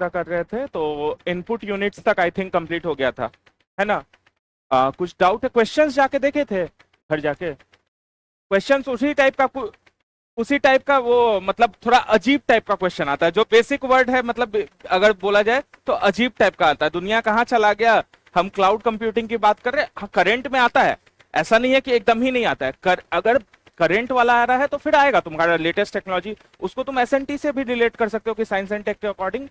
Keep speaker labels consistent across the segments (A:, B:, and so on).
A: कर रहे थे तो इनपुट यूनिट्स तक आई थिंक कंप्लीट हो गया था, है ना। कुछ डाउट है? क्वेश्चंस जाके देखे थे घर जाके? क्वेश्चंस उसी टाइप का वो मतलब थोड़ा अजीब टाइप का क्वेश्चन आता है, जो बेसिक वर्ड है मतलब अगर बोला जाए तो अजीब टाइप का आता है। दुनिया कहाँ चला गया, हम क्लाउड कंप्यूटिंग की बात कर रहे हैं। हाँ, करंट में आता है, ऐसा नहीं है कि एकदम ही नहीं आता है। अगर करंट वाला आ रहा है तो फिर आएगा तुम्हारा लेटेस्ट टेक्नोलॉजी। उसको तुम एसएनटी से भी रिलेट कर सकते हो कि साइंस एंड टेक के अकॉर्डिंग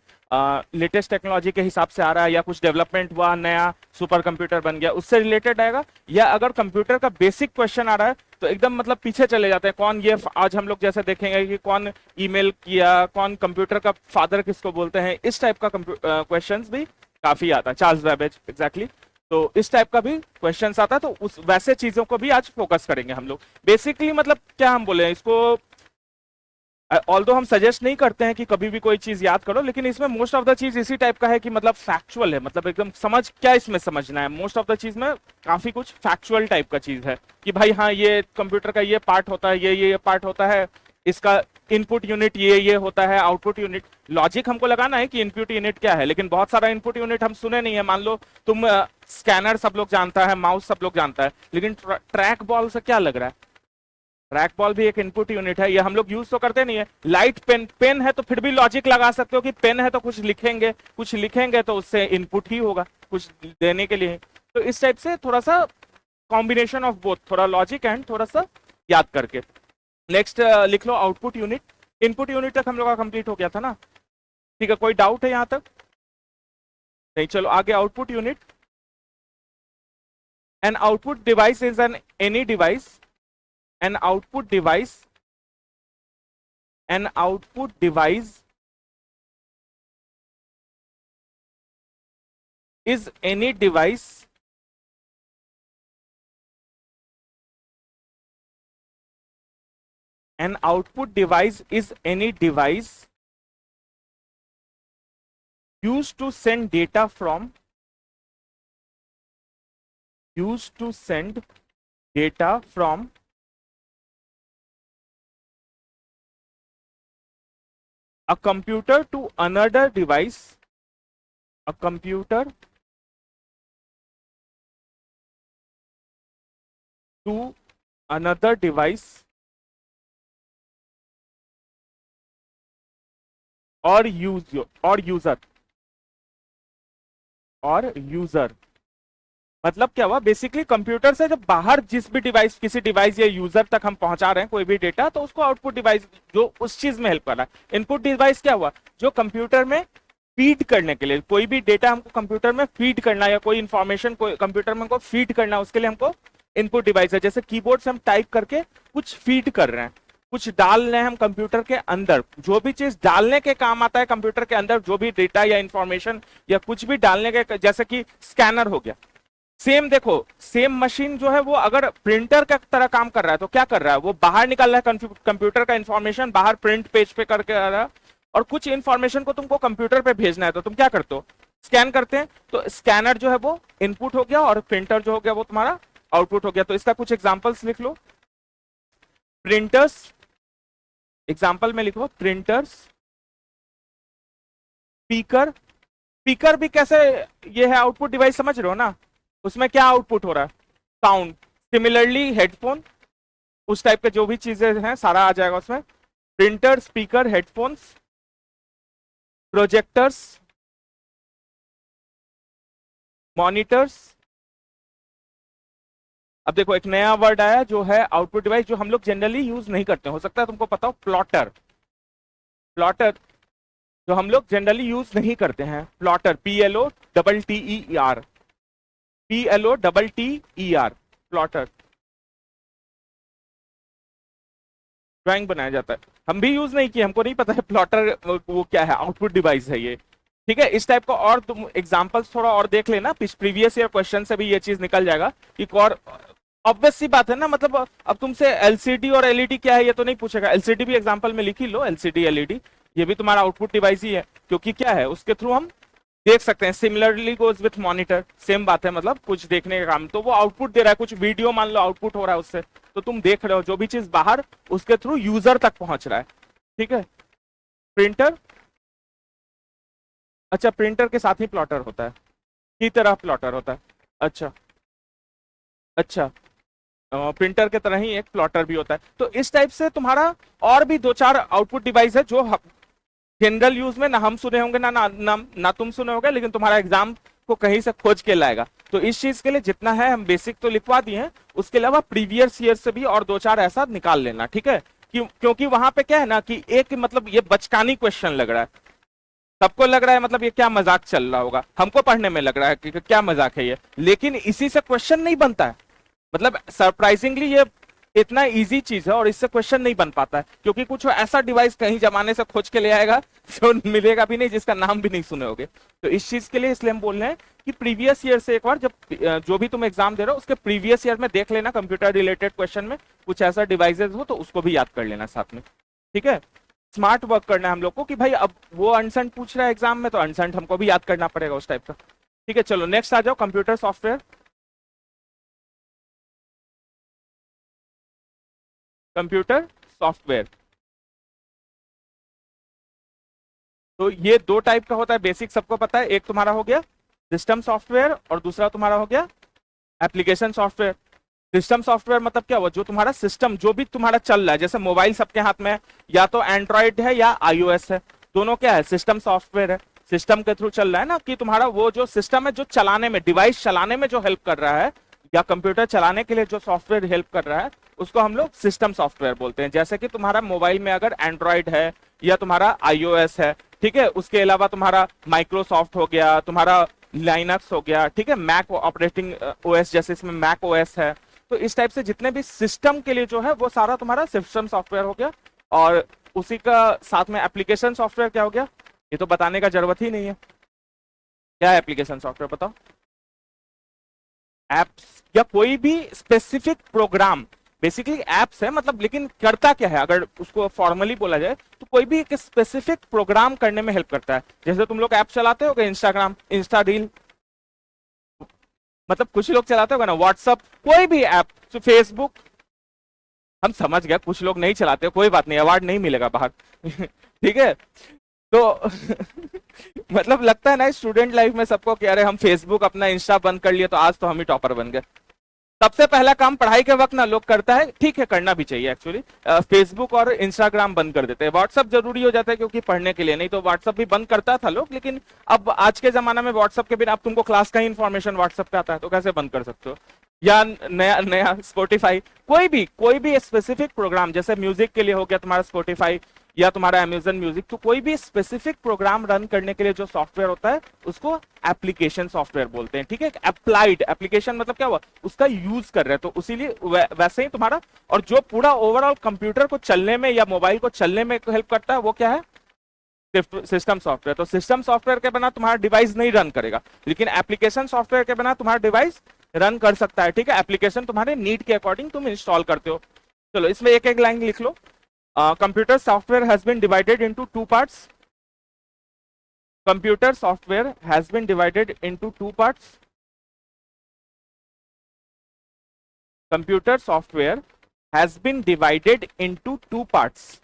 A: लेटेस्ट टेक्नोलॉजी के हिसाब से आ रहा है, या कुछ डेवलपमेंट हुआ, नया सुपर कंप्यूटर बन गया, उससे रिलेटेड आएगा। या अगर कंप्यूटर का बेसिक क्वेश्चन आ रहा है तो एकदम मतलब पीछे चले जाते हैं। कौन ये आज हम लोग जैसे देखेंगे कि कौन ईमेल किया, कौन कंप्यूटर का फादर किसको बोलते हैं, इस टाइप का क्वेश्चंस भी काफी आता है। Charles Babbage, exactly. तो इस टाइप का भी क्वेश्चंस आता है, तो उस वैसे चीजों को भी आज फोकस करेंगे हम लोग। बेसिकली मतलब क्या हम बोले इसको, ऑल्दो हम सजेस्ट नहीं करते हैं कि कभी भी कोई चीज याद करो, लेकिन इसमें मोस्ट ऑफ द चीज इसी टाइप का है कि मतलब फैक्चुअल है, मतलब एकदम समझ क्या इसमें समझना है। मोस्ट ऑफ द चीज में काफी कुछ फैक्चुअल टाइप का चीज है कि भाई हाँ ये कंप्यूटर का ये पार्ट होता है, ये पार्ट होता है, इसका इनपुट यूनिट ये होता है, आउटपुट यूनिट। लॉजिक हमको लगाना है कि इनपुट यूनिट क्या है, लेकिन बहुत सारा इनपुट यूनिट हम सुने नहीं है। मान लो तुम स्कैनर सब लोग जानता है, माउस सब लोग जानता है, लेकिन ट्रैक बॉल से क्या लग रहा है? ट्रैक बॉल भी एक इनपुट यूनिट है, ये हम लोग यूज तो करते नहीं है। लाइट पेन, पेन है तो फिर भी लॉजिक लगा सकते हो कि पेन है तो कुछ लिखेंगे तो उससे इनपुट ही होगा कुछ देने के लिए। तो इस टाइप से थोड़ा सा कॉम्बिनेशन ऑफ बोथ, थोड़ा लॉजिक एंड थोड़ा सा याद करके। नेक्स्ट लिख low output unit. Input unit तक हम लोग का कंप्लीट हो गया था ना? ठीक है, कोई डाउट है यहाँ तक? नहीं, चलो आगे। Output unit, an output device is an any device, an output device an output device is any device an output device is any device used to send data from a computer to another device, a computer to another device or user। मतलब क्या हुआ, basically computer से जब बाहर जिस भी device, किसी device या यूजर तक हम पहुंचा रहे हैं कोई भी डेटा, तो उसको आउटपुट डिवाइस जो उस चीज में हेल्प कर रहा है। इनपुट डिवाइस क्या हुआ, जो कंप्यूटर में फीड करने के लिए, कोई भी डेटा हमको कंप्यूटर में फीड करना या कोई इंफॉर्मेशन को कंप्यूटर में हमको फीड करना, उसके लिए हमको इनपुट डिवाइस है। जैसे कीबोर्ड से हम टाइप करके कुछ फीड कर रहे हैं, कुछ डाल रहे हैं हम कंप्यूटर के अंदर। जो भी चीज डालने के काम आता है कंप्यूटर के अंदर, जो भी डेटा या इंफॉर्मेशन या कुछ भी डालने के, जैसे कि स्कैनर हो गया। सेम देखो, सेम मशीन जो है वो अगर प्रिंटर का तरह काम कर रहा है तो क्या कर रहा है, वो बाहर निकाल रहा है कंप्यूटर का इंफॉर्मेशन, बाहर प्रिंट पेज पे करके आ रहा है। और कुछ इंफॉर्मेशन को तुमको कंप्यूटर पे भेजना है तो तुम क्या करते हो, स्कैन करते हैं। तो स्कैनर जो है वो इनपुट हो गया और प्रिंटर जो हो गया वो तुम्हारा आउटपुट हो गया। तो इसका कुछ एग्जांपल्स लिख लो। प्रिंटर्स, एग्जांपल में लिखो प्रिंटर्स। स्पीकर, स्पीकर भी कैसे, ये है आउटपुट डिवाइस, समझ रहे हो ना? उसमें क्या आउटपुट हो रहा है, साउंड। सिमिलरली हेडफोन, उस टाइप के जो भी चीजें हैं सारा आ जाएगा उसमें। Printer, speaker, headphones, projectors, monitors. अब देखो एक नया वर्ड आया जो है आउटपुट डिवाइस, जो हम लोग जनरली यूज नहीं करते, हो सकता है तुमको पता हो, प्लॉटर। प्लॉटर जो हम लोग जनरली यूज नहीं करते हैं, plotter, PLOTTER, PLOTTER, plotter. Drawing बनाया जाता है, हम भी यूज नहीं किए, हमको नहीं पता है प्लॉटर वो क्या है, आउटपुट डिवाइस है ये। ठीक है, इस टाइप का और तुम एग्जांपल्स थोड़ा और देख लेना, प्रीवियस ईयर क्वेश्चन से भी ये चीज निकल जाएगा। एक और ऑब्वियस सी बात है ना, मतलब अब तुमसे एलसीडी और एलईडी क्या है ये तो नहीं पूछेगा। एलसीडी भी एग्जांपल में लिख ही लो, एलसीडी एलईडी ये भी तुम्हारा आउटपुट डिवाइस ही है, क्योंकि क्या है उसके थ्रू हम देख सकते हैं। Similarly goes with monitor, same बात है, मतलब कुछ देखने का काम, तो वो आउटपुट दे रहा है, कुछ वीडियो मान लो आउटपुट हो रहा है उससे, तो तुम देख रहे हो जो भी चीज बाहर उसके थ्रू यूजर तक पहुंच रहा है। ठीक है, प्रिंटर अच्छा, प्रिंटर के साथ ही प्लॉटर होता है, की तरह प्लॉटर होता है। अच्छा अच्छा, प्रिंटर के तरह ही एक प्लॉटर भी होता है। तो इस टाइप से तुम्हारा और भी दो चार आउटपुट डिवाइस है जो जनरल यूज में ना हम सुने होंगे ना तुम सुने होगे, लेकिन तुम्हारा एग्जाम को कहीं से खोज के लाएगा। तो इस चीज के लिए जितना है हम बेसिक तो लिखवा दिए हैं, उसके अलावा प्रीवियस ईयर से भी और दो चार ऐसा निकाल लेना, ठीक है। क्योंकि वहां पे क्या है ना कि एक मतलब ये बचकानी क्वेश्चन लग रहा है, सबको लग रहा है मतलब ये क्या मजाक चल रहा होगा, हमको पढ़ने में लग रहा है कि क्या मजाक है ये, लेकिन इसी से क्वेश्चन नहीं बनता है। मतलब सरप्राइजिंगली ये इतना इजी चीज है और इससे क्वेश्चन नहीं बन पाता है, क्योंकि कुछ ऐसा डिवाइस कहीं जमाने से खोज के ले आएगा जो मिलेगा भी नहीं, जिसका नाम भी नहीं सुने होगे। तो इस चीज के लिए इसलिए हम बोल रहे हैं कि प्रीवियस ईयर से एक बार जब जो भी तुम एग्जाम दे रहे हो उसके प्रीवियस ईयर में देख लेना, कंप्यूटर रिलेटेड क्वेश्चन में कुछ ऐसा डिवाइसेज हो तो उसको भी याद कर लेना साथ में, ठीक है। स्मार्ट वर्क करना है हम लोग को कि भाई अब वो अनसेंट पूछ रहा है एग्जाम में तो अनसेंट हमको भी याद करना पड़ेगा उस टाइप का, ठीक है। चलो नेक्स्ट आ जाओ, कंप्यूटर सॉफ्टवेयर। कंप्यूटर सॉफ्टवेयर, तो ये दो टाइप का होता है, बेसिक सबको पता है। एक तुम्हारा हो गया सिस्टम सॉफ्टवेयर और दूसरा तुम्हारा हो गया एप्लीकेशन सॉफ्टवेयर। सिस्टम सॉफ्टवेयर मतलब क्या हुआ, जो तुम्हारा सिस्टम जो भी तुम्हारा चल रहा है, जैसे मोबाइल सबके हाथ में है, या तो एंड्रॉइड है या आईओएस है, दोनों क्या है, सिस्टम सॉफ्टवेयर है। सिस्टम के थ्रू चल रहा है ना, कि तुम्हारा वो जो सिस्टम है जो चलाने में, डिवाइस चलाने में जो हेल्प कर रहा है, या कंप्यूटर चलाने के लिए जो सॉफ्टवेयर हेल्प कर रहा है, उसको हम लोग सिस्टम सॉफ्टवेयर बोलते हैं। जैसे कि तुम्हारा मोबाइल में अगर एंड्रॉइड है या तुम्हारा आईओएस है, ठीक है, उसके अलावा तुम्हारा माइक्रोसॉफ्ट हो गया, तुम्हारा लाइनक्स हो गया, ठीक है, मैक ऑपरेटिंग ओएस जैसे इसमें मैक ओएस है। तो इस टाइप से जितने भी सिस्टम के लिए जो है वो सारा तुम्हारा सिस्टम सॉफ्टवेयर हो गया। और उसी का साथ में एप्लीकेशन सॉफ्टवेयर क्या हो गया, ये तो बताने का जरूरत ही नहीं है। क्या है एप्लीकेशन सॉफ्टवेयर बताओ? एप्स या कोई भी स्पेसिफिक प्रोग्राम, बेसिकली एप्स है मतलब, लेकिन करता क्या है अगर उसको फॉर्मली बोला जाए तो कोई भी एक स्पेसिफिक प्रोग्राम करने में हेल्प करता है। जैसे तुम लोग ऐप चलाते हो, इंस्टाग्राम, इंस्टा रील, मतलब कुछ लोग चलाते होगा ना व्हाट्सअप, कोई भी ऐप, फेसबुक, हम समझ गए कुछ लोग नहीं चलाते, कोई बात नहीं, अवार्ड नहीं मिलेगा बाहर ठीक है। तो मतलब लगता है ना स्टूडेंट लाइफ में सबको कि अरे हम फेसबुक अपना इंस्टा बंद कर लिए तो आज तो हम ही टॉपर बन गए। सबसे पहला काम पढ़ाई के वक्त ना लोग करता है, ठीक है करना भी चाहिए एक्चुअली, फेसबुक और इंस्टाग्राम बंद कर देते हैं। व्हाट्सअप जरूरी हो जाता है क्योंकि पढ़ने के लिए, नहीं तो व्हाट्सअप भी बंद करता था लोग, लेकिन अब आज के जमाना में व्हाट्सअप के बिना अब तुमको क्लास का ही इन्फॉर्मेशन व्हाट्सअप पे आता है तो कैसे बंद कर सकते हो। या नया नया स्पॉटिफाई, कोई भी स्पेसिफिक प्रोग्राम, जैसे म्यूजिक के लिए हो गया तुम्हारा स्पॉटिफाई या तुम्हारा अमेजन म्यूजिक, तो कोई भी स्पेसिफिक प्रोग्राम रन करने के लिए जो सॉफ्टवेयर होता है उसको एप्लीकेशन सॉफ्टवेयर बोलते हैं, ठीक है। अप्लाइड एप्लीकेशन मतलब क्या हुआ, उसका यूज कर रहे हैं, तो उसीलिए वैसे ही तुम्हारा, और जो पूरा ओवरऑल कंप्यूटर को चलने में या मोबाइल को चलने में हेल्प करता है वो क्या है, सिस्टम सॉफ्टवेयर। तो सिस्टम सॉफ्टवेयर के बिना तुम्हारा डिवाइस नहीं रन करेगा, लेकिन एप्लीकेशन सॉफ्टवेयर के बिना तुम्हारा डिवाइस रन कर सकता है, ठीक है। एप्लीकेशन तुम्हारे नीड के अकॉर्डिंग तुम इंस्टॉल करते हो। चलो इसमें एक एक लाइन लिख लो। Computer software has been divided into two parts. Computer software has been divided into two parts. Computer software has been divided into two parts.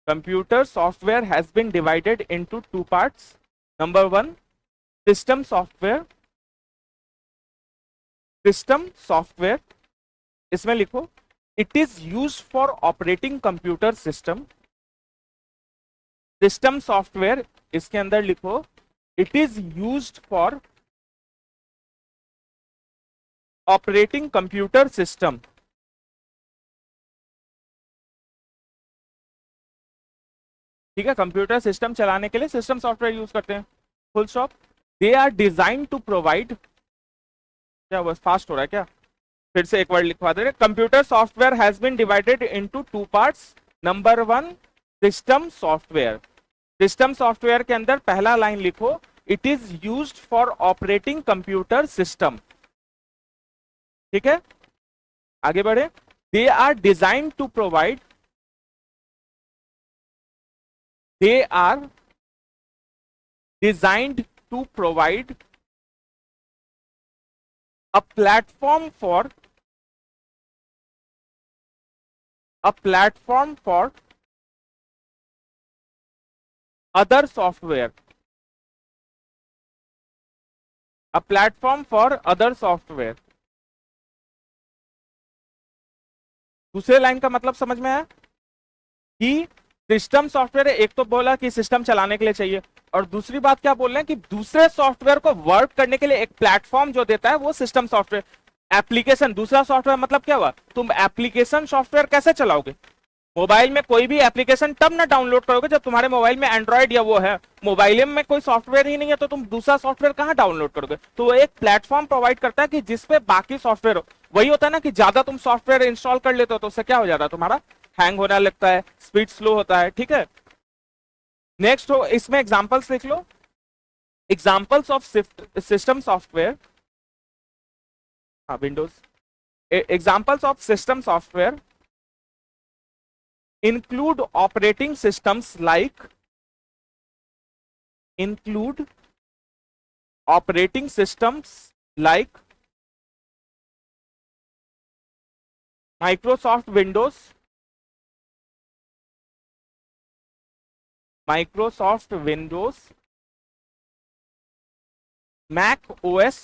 A: Computer software has been divided into two parts. Number one, system software. System software, इसमें लिखो it is used for operating computer system. System software इसके अंदर लिखो it is used for operating computer system. ठीक है, computer system चलाने के लिए सिस्टम सॉफ्टवेयर यूज करते हैं, full stop. They are design to provide, क्या बस फास्ट हो रहा है क्या, फिर से एक वर्ड लिखवा दे रहे, computer software has been divided into two parts. Number one, system software. System software के अंदर पहला लाइन लिखो it is used for operating computer system, ठीक है। आगे बढ़े, they are design to provide, they are designed to provide a platform for other software, a platform for other software. दूसरे line का मतलब समझ में आया कि सिस्टम सॉफ्टवेयर, एक तो बोला कि सिस्टम चलाने के लिए चाहिए, और दूसरी बात क्या बोल रहे हैं कि दूसरे सॉफ्टवेयर को वर्क करने के लिए एक प्लेटफॉर्म जो देता है वो सिस्टम सॉफ्टवेयर। एप्लीकेशन, दूसरा सॉफ्टवेयर मतलब क्या हुआ, तुम एप्लीकेशन सॉफ्टवेयर कैसे चलाओगे, मोबाइल में कोई भी एप्लीकेशन तब ना डाउनलोड करोगे जब तुम्हारे मोबाइल में एंड्रॉइड या वो है, मोबाइल में कोई सॉफ्टवेयर ही नहीं है तो तुम दूसरा सॉफ्टवेयर कहां डाउनलोड करोगे। तो वो एक प्लेटफॉर्म प्रोवाइड करता है कि जिसपे बाकी सॉफ्टवेयर हो। वही होता है ना कि ज्यादा तुम सॉफ्टवेयर इंस्टॉल कर लेते हो तो उससे क्या हो जाता है, तुम्हारा हैंग होने लगता है, स्पीड स्लो होता है, ठीक है। नेक्स्ट हो, इसमें एग्जांपल्स लिख लो, एग्जांपल्स ऑफ सिस्टम सॉफ्टवेयर, हाँ Windows, examples of system software include operating systems like include operating systems like Microsoft Windows, Microsoft Windows, Mac OS,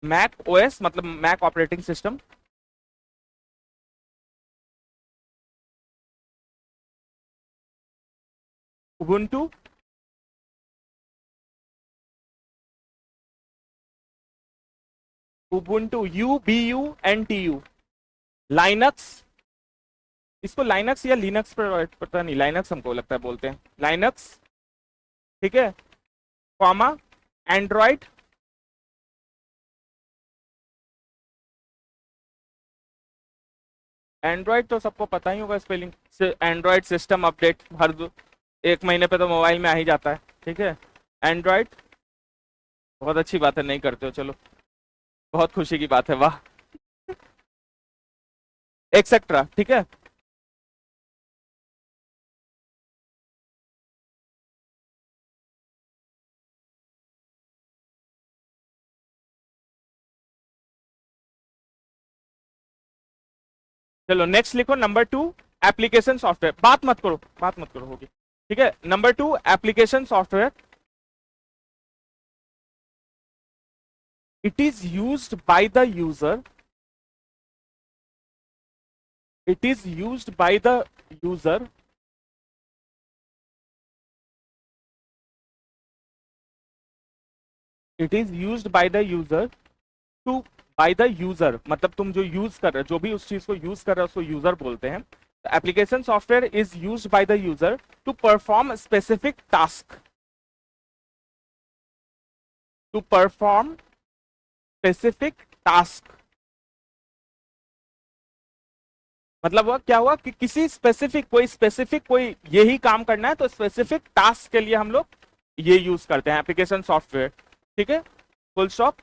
A: Mac OS मतलब Mac operating system, Ubuntu, Ubuntu UBUNTU, Linux, इसको Linux या Linux पर पता नहीं, Linux हमको लगता है बोलते हैं, लाइनक्स, ठीक है, कॉमा एंड्रॉइड, एंड्रॉइड तो सबको पता ही होगा स्पेलिंग, एंड्रॉइड सिस्टम अपडेट हर एक महीने पे तो मोबाइल में आ ही जाता है, ठीक है। एंड्रॉइड, बहुत अच्छी बात है, नहीं करते हो, चलो बहुत खुशी की बात है, वाह, एक्सेट्रा, ठीक है। चलो नेक्स्ट लिखो, नंबर 2 एप्लीकेशन सॉफ्टवेयर, बात मत करो, बात मत करो, होगी, ठीक है। Number 2 application software, it is used by the user, it is used by the user it is used by the user to, by the user मतलब तुम जो यूज कर रहे हो, जो भी उस चीज को यूज कर रहे हो उसको यूजर बोलते हैं। Application software is used by the user to perform specific task, to perform specific task, मतलब वह क्या हुआ कि किसी स्पेसिफिक कोई यही काम करना है तो स्पेसिफिक टास्क के लिए हम लोग ये यूज करते हैं एप्लीकेशन सॉफ्टवेयर, ठीक है, full stop.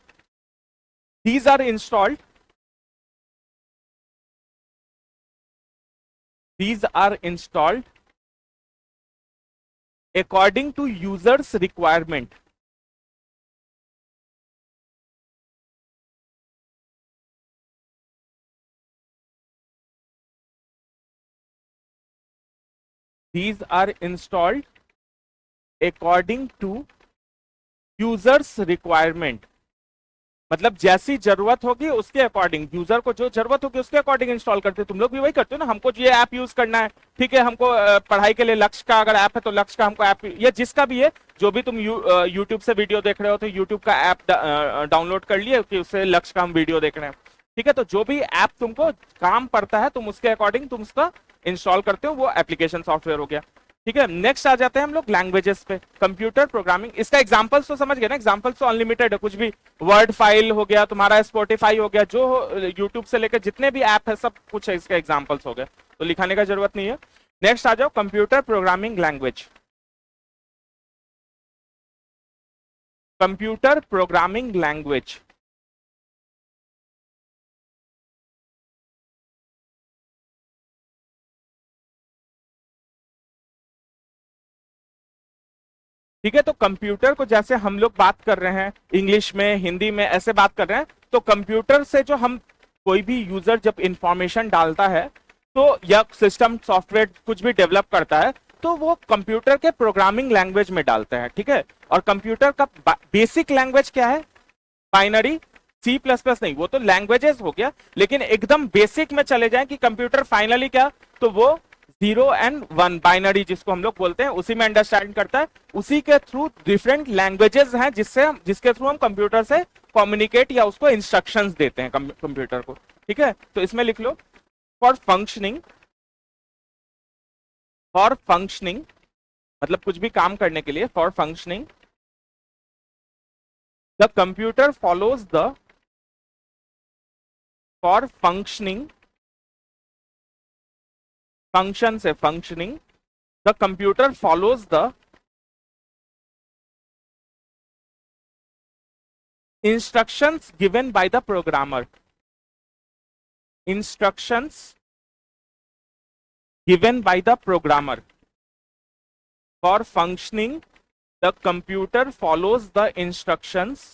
A: These are installed, these are installed according to users requirement, these are installed according to users requirement, मतलब जैसी जरूरत होगी उसके अकॉर्डिंग, यूजर को जो जरूरत होगी उसके अकॉर्डिंग इंस्टॉल करते हो। तुम लोग भी वही करते हो ना, हमको ये ऐप यूज करना है, ठीक है, हमको पढ़ाई के लिए लक्ष्य का अगर ऐप है तो लक्ष्य का हमको ऐप, या जिसका भी है, जो भी तुम यूट्यूब से वीडियो देख रहे हो तो यूट्यूब का ऐप डाउनलोड कर लिए कि उससे लक्ष्य का हम वीडियो देख रहे हैं, ठीक है। तो जो भी ऐप तुमको काम पड़ता है तुम उसके अकॉर्डिंग तुम उसका इंस्टॉल करते हो, वो एप्लीकेशन सॉफ्टवेयर हो गया, ठीक है। नेक्स्ट आ जाते हैं हम लोग लैंग्वेजेस पे, कंप्यूटर प्रोग्रामिंग, इसका एग्जांपल्स तो समझ गए ना, एग्जांपल्स तो अनलिमिटेड है, कुछ भी, वर्ड फाइल हो गया तुम्हारा, स्पॉटिफाई हो गया, जो यूट्यूब से लेकर जितने भी ऐप है सब कुछ है, इसके एग्जांपल्स हो गए, तो लिखाने का जरूरत नहीं है। नेक्स्ट आ जाओ computer programming language, computer programming language, ठीक है। तो कंप्यूटर को जैसे हम लोग बात कर रहे हैं इंग्लिश में, हिंदी में ऐसे बात कर रहे हैं, तो कंप्यूटर से जो हम कोई भी यूजर जब इंफॉर्मेशन डालता है तो या सिस्टम सॉफ्टवेयर कुछ भी डेवलप करता है तो वो कंप्यूटर के प्रोग्रामिंग लैंग्वेज में डालते हैं, ठीक है। और कंप्यूटर का बेसिक लैंग्वेज क्या है? बाइनरी, सी प्लस प्लस नहीं, वो तो लैंग्वेजेस हो गया, लेकिन एकदम बेसिक में चले जाएं कि कंप्यूटर फाइनली क्या, तो वो 0 और 1 बाइनरी जिसको हम लोग बोलते हैं उसी में अंडरस्टैंड करता है। उसी के थ्रू डिफरेंट लैंग्वेजेस हैं जिसके थ्रू हम कंप्यूटर से कम्युनिकेट या उसको इंस्ट्रक्शंस देते हैं कंप्यूटर को, ठीक है। तो इसमें लिख लो फॉर फंक्शनिंग मतलब कुछ भी काम करने के लिए, for functioning the computer follows the for functioning, function से functioning, the computer follows the instructions given by the programmer, instructions given by the programmer. For functioning, the computer follows the instructions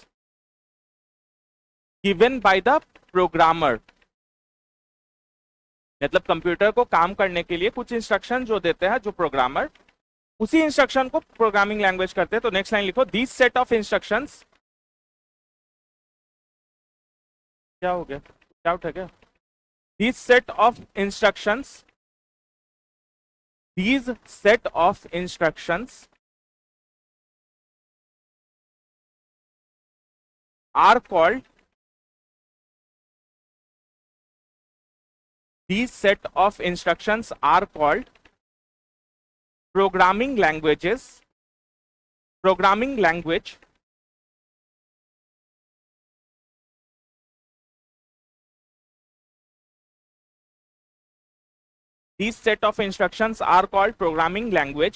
A: given by the programmer. मतलब computer को काम करने के लिए कुछ instruction जो देते हैं जो प्रोग्रामर, उसी इंस्ट्रक्शन को प्रोग्रामिंग लैंग्वेज करते हैं। तो नेक्स्ट लाइन लिखो, दिस सेट ऑफ इंस्ट्रक्शंस, क्या हो गया, डाउट है क्या? This set of instructions, these set of instructions are called, these set of instructions are called programming languages, programming language, these set of instructions are called programming language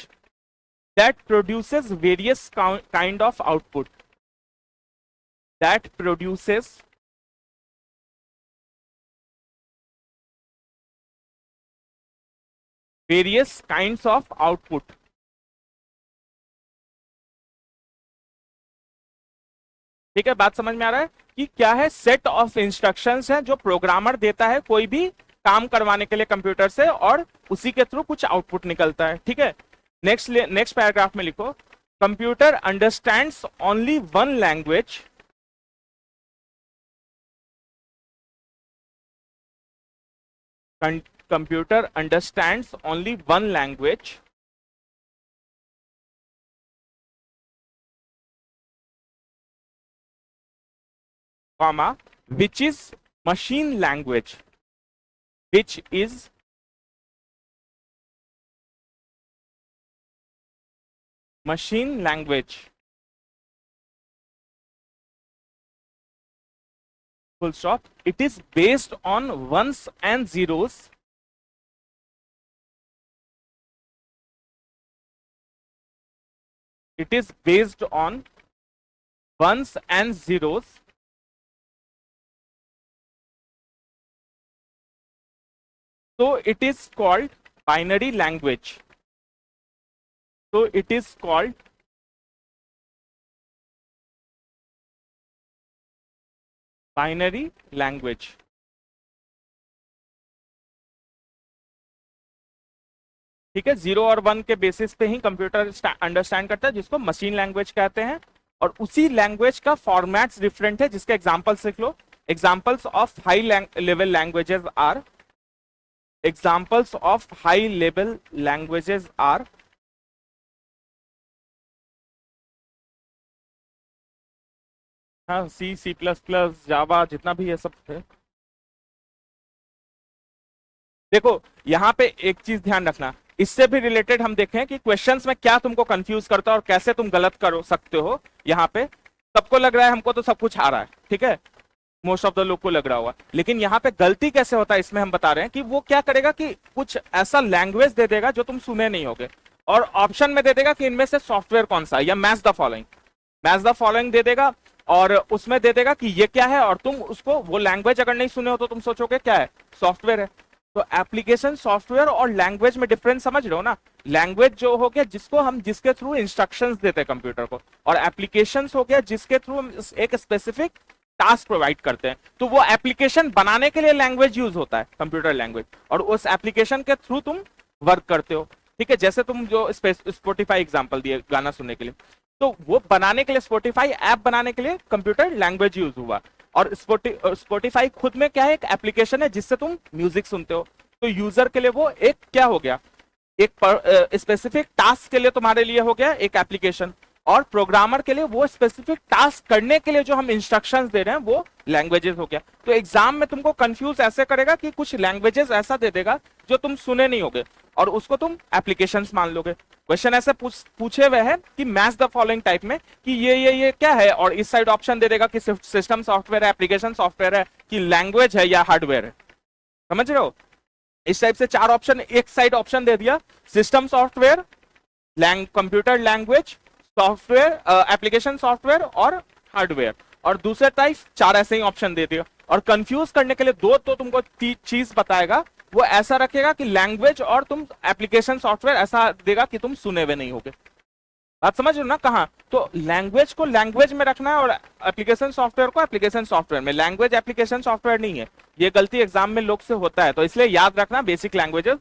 A: that produces various kind of output, that produces various kinds of output. ठीक है, बात समझ में आ रहा है कि क्या है? सेट ऑफ इंस्ट्रक्शंस है जो प्रोग्रामर देता है कोई भी काम करवाने के लिए कंप्यूटर से, और उसी के थ्रू कुछ आउटपुट निकलता है, ठीक है। नेक्स्ट पैराग्राफ में लिखो, computer understands only one language, computer understands only one language comma which is machine language, which is machine language, full stop. It is based on ones and zeros, it is based on ones and zeros, so it is called binary language, so it is called binary language. ठीक है, 0 और 1 के basis पे ही computer understand करता है, जिसको machine language कहते हैं। और उसी लैंग्वेज का फॉर्मेट्स डिफरेंट है, जिसके एग्जांपल्स लिख लो। Examples of high level languages are, examples of high level languages are हाँ, सी, सी प्लस प्लस, जावा, जितना भी ये सब है। देखो यहाँ पे एक चीज ध्यान रखना, इससे भी रिलेटेड हम देखें कि क्वेश्चंस में क्या तुमको कंफ्यूज करता है और कैसे तुम गलत कर सकते हो। यहाँ पे सबको लग रहा है हमको तो सब कुछ आ रहा है, ठीक है, मोस्ट ऑफ द लोग को लग रहा होगा, लेकिन यहाँ पे गलती कैसे होता है इसमें हम बता रहे हैं कि वो क्या करेगा कि कुछ ऐसा लैंग्वेज दे देगा जो तुम सुने नहीं होगे, और ऑप्शन में दे देगा कि इनमें से सॉफ्टवेयर कौन सा है, या मैच द फॉलोइंग दे देगा, और उसमें दे देगा कि ये क्या है, और तुम उसको वो लैंग्वेज अगर नहीं सुने हो तो तुम सोचोगे क्या है, सॉफ्टवेयर है। तो एप्लीकेशन सॉफ्टवेयर और लैंग्वेज में डिफरेंस समझ रहे हो ना? लैंग्वेज जो हो गया जिसके थ्रू इंस्ट्रक्शंस देते हैं कंप्यूटर को, और एप्लीकेशंस हो गया जिसके थ्रू हम एक स्पेसिफिक टास्क प्रोवाइड करते हैं, तो वो एप्लीकेशन बनाने के लिए लैंग्वेज यूज होता है, कंप्यूटर लैंग्वेज, और उस एप्लीकेशन के थ्रू तुम वर्क करते हो। ठीक है, जैसे तुम जो स्पॉटिफाई एग्जांपल दिए गाना सुनने के लिए, तो वो बनाने के लिए, स्पॉटिफाई ऐप बनाने के लिए कंप्यूटर लैंग्वेज यूज हुआ। और स्पॉटिफाई खुद में क्या है, एक एप्लीकेशन है जिससे तुम म्यूजिक सुनते हो। तो यूजर के लिए वो एक क्या हो गया, एक स्पेसिफिक टास्क के लिए तुम्हारे लिए हो गया एक एप्लीकेशन, और प्रोग्रामर के लिए वो स्पेसिफिक टास्क करने के लिए जो हम इंस्ट्रक्शंस दे रहे हैं वो लैंग्वेजेस हो गया। तो एग्जाम में तुमको कंफ्यूज ऐसे करेगा कि कुछ लैंग्वेजेस ऐसा दे देगा जो तुम सुने नहीं होगे, और उसको तुम एप्लीकेशंस मान लोगे। क्वेश्चन ऐसे पूछे हुए हैं कि मैच द फॉलोइंग टाइप में, कि ये क्या है, और इस साइड ऑप्शन दे देगा कि सिस्टम सॉफ्टवेयर है, एप्लीकेशन सॉफ्टवेयर है, कि लैंग्वेज है या हार्डवेयर है। समझ रहे हो, इस टाइप से चार ऑप्शन, एक साइड ऑप्शन दे दिया system software, computer language, software, application software और हार्डवेयर, और दूसरे टाइप चार ऐसे ही ऑप्शन दे दिया। और कंफ्यूज करने के लिए दो तो तुमको चीज बताएगा, वो ऐसा रखेगा कि लैंग्वेज और तुम एप्लीकेशन सॉफ्टवेयर ऐसा देगा कि तुम सुने हुए नहीं होगे। बात समझ रहे हो ना कहाँ, तो लैंग्वेज को लैंग्वेज में रखना है और एप्लीकेशन सॉफ्टवेयर को एप्लीकेशन सॉफ्टवेयर में। लैंग्वेज एप्लीकेशन सॉफ्टवेयर नहीं है, ये गलती एग्जाम में लोग से होता है, तो इसलिए याद रखना बेसिक लैंग्वेजेस।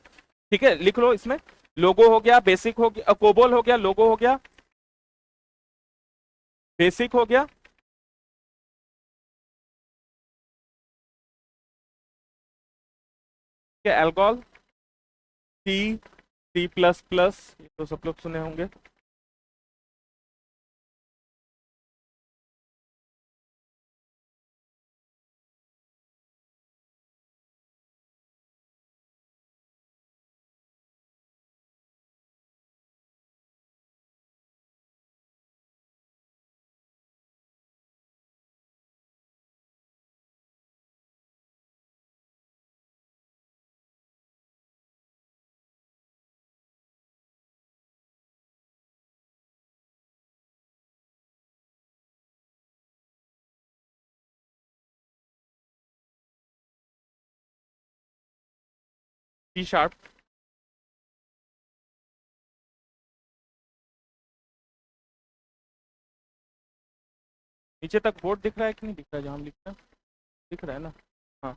A: ठीक है, लिख लो इसमें, लोगो हो गया, बेसिक हो गया, कोबोल हो गया, लोगो हो गया, बेसिक हो गया, एल्गोल, सी, सी प्लस प्लस, तो सब लोग सुने होंगे। सी शार्प, नीचे तक बोर्ड दिख रहा है कि नहीं दिख रहा है, जहां हम लिख रहे हैं दिख रहा है ना। हाँ,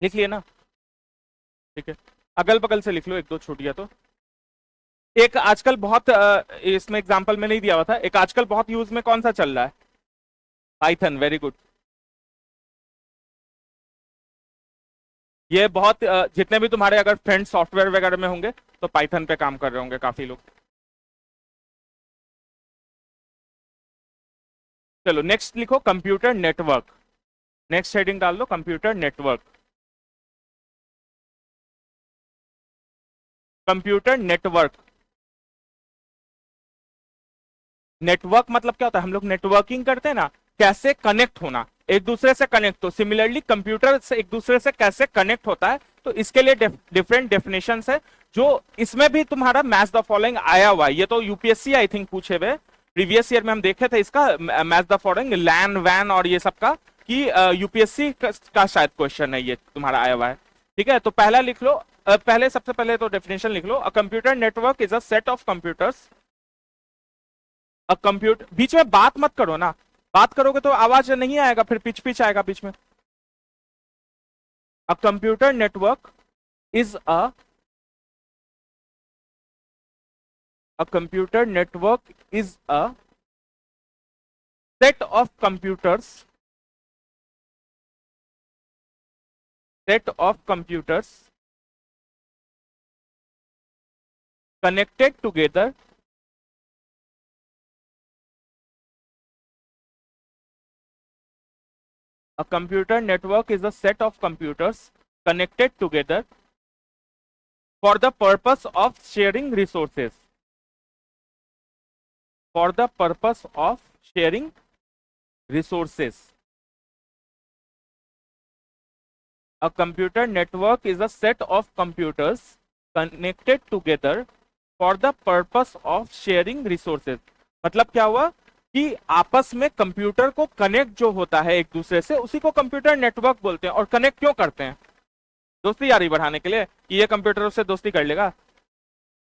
A: लिख लिया ना, ठीक है। अगल बगल से लिख लो एक दो छुट्टियां तो। एक आजकल बहुत इसमें एग्जांपल में नहीं दिया हुआ था, एक आजकल बहुत यूज में कौन सा चल रहा है, पाइथन, वेरी गुड। ये बहुत जितने भी तुम्हारे अगर फ्रेंड सॉफ्टवेयर वगैरह में होंगे तो पाइथन पे काम कर रहे होंगे काफी लोग। चलो नेक्स्ट लिखो कंप्यूटर नेटवर्क, नेक्स्ट हेडिंग डाल दो computer network. Computer network, network मतलब क्या होता है, हम लोग नेटवर्किंग करते हैं ना, कैसे कनेक्ट होना, एक दूसरे से कनेक्ट। तो सिमिलरली कंप्यूटर से एक दूसरे से कैसे कनेक्ट होता है, तो इसके लिए डिफरेंट डेफिनेशंस है, जो इसमें भी तुम्हारा मैच द फॉलोइंग आया हुआ है। ये तो यूपीएससी आई थिंक पूछे हुए, प्रीवियस ईयर में हम देखे थे इसका मैच द फॉलोइंग, लैन वैन और ये सब का, कि यूपीएससी का शायद क्वेश्चन है ये तुम्हारा आया हुआ है। ठीक है, तो पहला लिख लो, पहले सबसे पहले तो डेफिनेशन लिख लो, a computer network is a set of computers. A computer, बीच में बात मत करो ना, बात करोगे तो आवाज नहीं आएगा, फिर पिच पिच आएगा बीच में। अ computer network is a computer network is a set of computers, set of computers connected together, a computer network is a set of computers connected together for the purpose of sharing resources. For the purpose of sharing resources. A computer network is a set of computers connected together for the purpose of sharing resources। मतलब क्या हुआ कि आपस में computer को connect जो होता है एक दूसरे से, उसी को कंप्यूटर नेटवर्क बोलते हैं। और कनेक्ट क्यों करते हैं? दोस्ती यारी बढ़ाने के लिए कि ये कंप्यूटर उससे दोस्ती कर लेगा,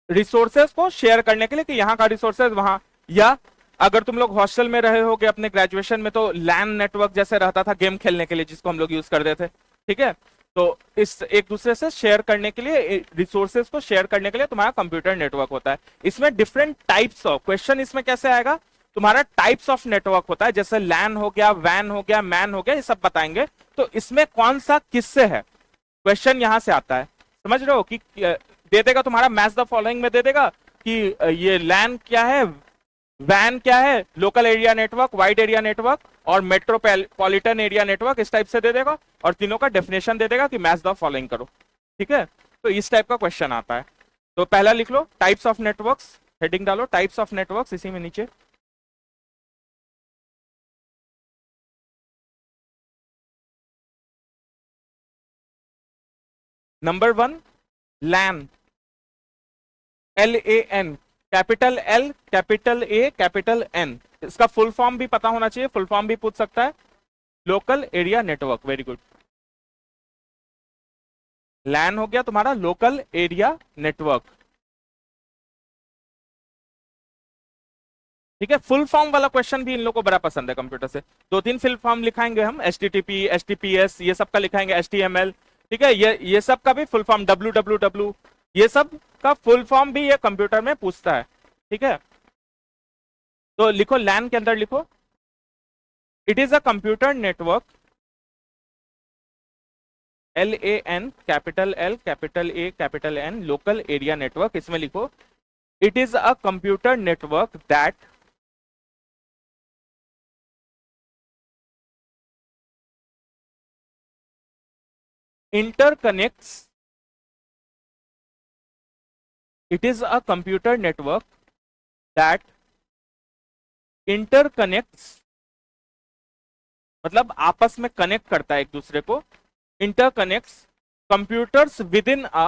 A: रिसोर्सेज को शेयर करने के लिए कि यहाँ का रिसोर्सेज वहां, या अगर तुम लोग हॉस्टल में रहे होगे अपने ग्रेजुएशन में तो लैन नेटवर्क जैसे रहता था गेम खेलने के लिए, जिसको हम लोग यूज करते थे। ठीक है, तो इस एक दूसरे से शेयर करने के लिए, रिसोर्सेज को शेयर करने के लिए तुम्हारा कंप्यूटर नेटवर्क होता है। इसमें डिफरेंट टाइप्स ऑफ क्वेश्चन इसमें कैसे आएगा, तुम्हारा टाइप्स ऑफ नेटवर्क होता है, जैसे लैन हो गया, वैन हो गया, मैन हो गया, ये सब बताएंगे। तो इसमें कौन सा किससे है, क्वेश्चन यहां से आता है। समझ रहे हो कि दे देगा तुम्हारा मैच द फॉलोइंग में, दे देगा कि ये लैन क्या है, वैन क्या है, local area network, wide area network और मेट्रोपॉलिटन एरिया नेटवर्क, इस टाइप से दे देगा। और तीनों का डेफिनेशन दे देगा कि मैच द फॉलोइंग करो। ठीक है, तो इस टाइप का क्वेश्चन आता है। तो पहला लिख लो टाइप्स ऑफ नेटवर्क्स, हेडिंग डालो टाइप्स ऑफ नेटवर्क्स इसी में नीचे। Number 1 LAN, LAN, capital L capital A capital N। इसका फुल फॉर्म भी पता होना चाहिए, फुल फॉर्म भी पूछ सकता है, local area network. Very good, LAN हो गया तुम्हारा लोकल एरिया नेटवर्क। ठीक है, फुल फॉर्म वाला क्वेश्चन भी इन लोगों को बड़ा पसंद है कंप्यूटर से। 2-3 फुल फॉर्म लिखाएंगे हम, HTTP, HTTPS, ये सब का लिखाएंगे, HTML। ठीक है, ये सब का भी फुल फॉर्म, WWW, ये सब का फुल फॉर्म भी ये कंप्यूटर में पूछता है। ठीक है, तो लिखो लैन के अंदर लिखो, it is a computer network, LAN, capital L capital A capital N, local area network. इसमें लिखो it is a computer network that interconnects, it is a computer network that interconnects, मतलब आपस में कनेक्ट करता है एक दूसरे को, interconnects computers within a,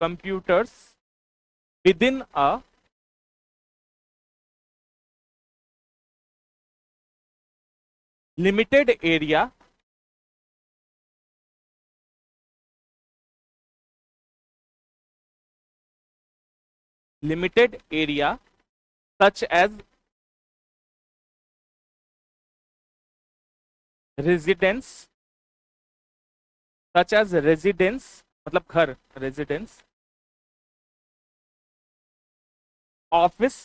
A: computers within a limited area, limited area such as residence, such as residence मतलब घर, residence, office,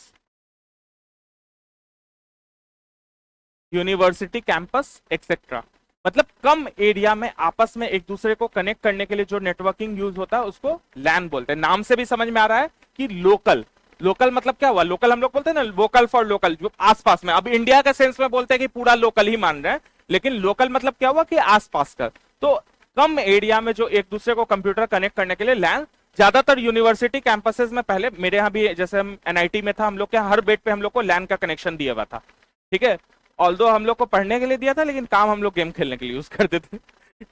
A: university campus etcetera. मतलब कम एरिया में आपस में एक दूसरे को कनेक्ट करने के लिए जो नेटवर्किंग यूज होता है उसको लैन बोलते हैं। नाम से भी समझ में आ रहा है कि लोकल, लोकल मतलब क्या हुआ, लोकल हम लोग बोलते हैं ना, वोकल फॉर लोकल, जो आसपास में। अब इंडिया के सेंस में बोलते हैं कि पूरा लोकल ही मान रहे हैं, लेकिन लोकल मतलब क्या हुआ कि आसपास का। तो कम एरिया में जो एक दूसरे को कंप्यूटर कनेक्ट करने के लिए लैन, ज्यादातर यूनिवर्सिटी कैंपसेस में, पहले मेरे यहाँ भी जैसे हम NIT में था, हम लोग के हर बेड पे हम लोग को लैन का कनेक्शन दिया हुआ था। ठीक है, ऑल्दो हम लोग को पढ़ने के लिए दिया था, लेकिन काम हम लोग गेम खेलने के लिए यूज करते थे।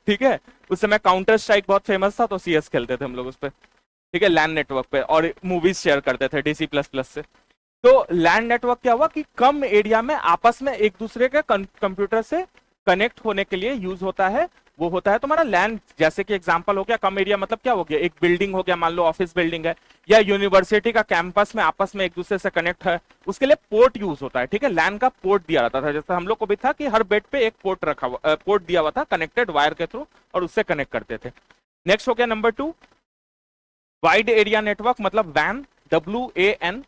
A: ठीक है, उस समय काउंटर स्ट्राइक बहुत फेमस था, तो CS खेलते थे हम लोग उस पर। ठीक है, लैन नेटवर्क पे, और मूवीज शेयर करते थे DC++ से। तो लैन नेटवर्क क्या हुआ कि कम एरिया में आपस में एक दूसरे के कंप्यूटर से कनेक्ट होने के लिए यूज होता है, वो होता है तुम्हारा लैन। जैसे कि एग्जांपल हो गया, कम एरिया मतलब क्या हो गया, एक बिल्डिंग हो गया, मान लो ऑफिस बिल्डिंग है, या यूनिवर्सिटी का कैंपस में आपस में एक दूसरे से कनेक्ट है, उसके लिए पोर्ट यूज होता है। ठीक है, लैन का पोर्ट दिया जाता था, जैसे हम लोग को भी था कि हर बेड पे एक पोर्ट रखा हुआ, पोर्ट दिया हुआ था कनेक्टेड वायर के थ्रू, और उससे कनेक्ट करते थे। नेक्स्ट हो गया नंबर 2 वाइड एरिया नेटवर्क, मतलब वैन, WAN,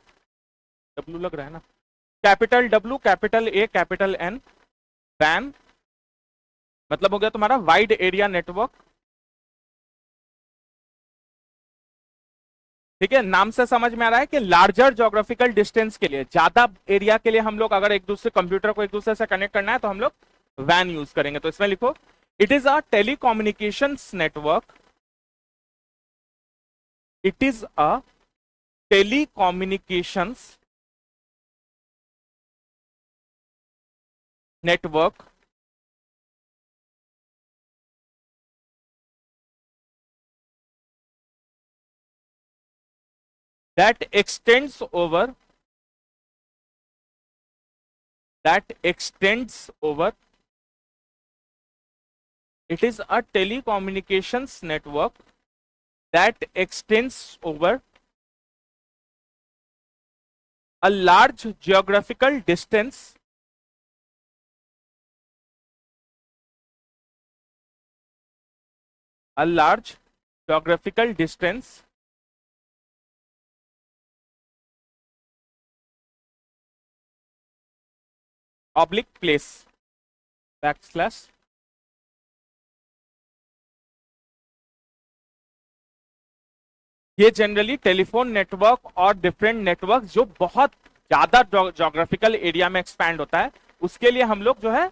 A: W लग रहा है ना, capital W capital A capital N, वैन मतलब हो गया तुम्हारा वाइड एरिया नेटवर्क। ठीक है, नाम से समझ में आ रहा है कि लार्जर ज्योग्राफिकल डिस्टेंस के लिए, ज्यादा एरिया के लिए हम लोग अगर एक दूसरे कंप्यूटर को एक दूसरे से कनेक्ट करना है तो हम लोग वैन यूज करेंगे। तो इसमें लिखो it is a telecommunications network, it is a telecommunications network that extends over it is a telecommunications network that extends over a large geographical distance a large geographical distance oblique place backslash ये generally telephone network और different network जो बहुत ज्यादा geographical area में expand होता है उसके लिए हम लोग जो है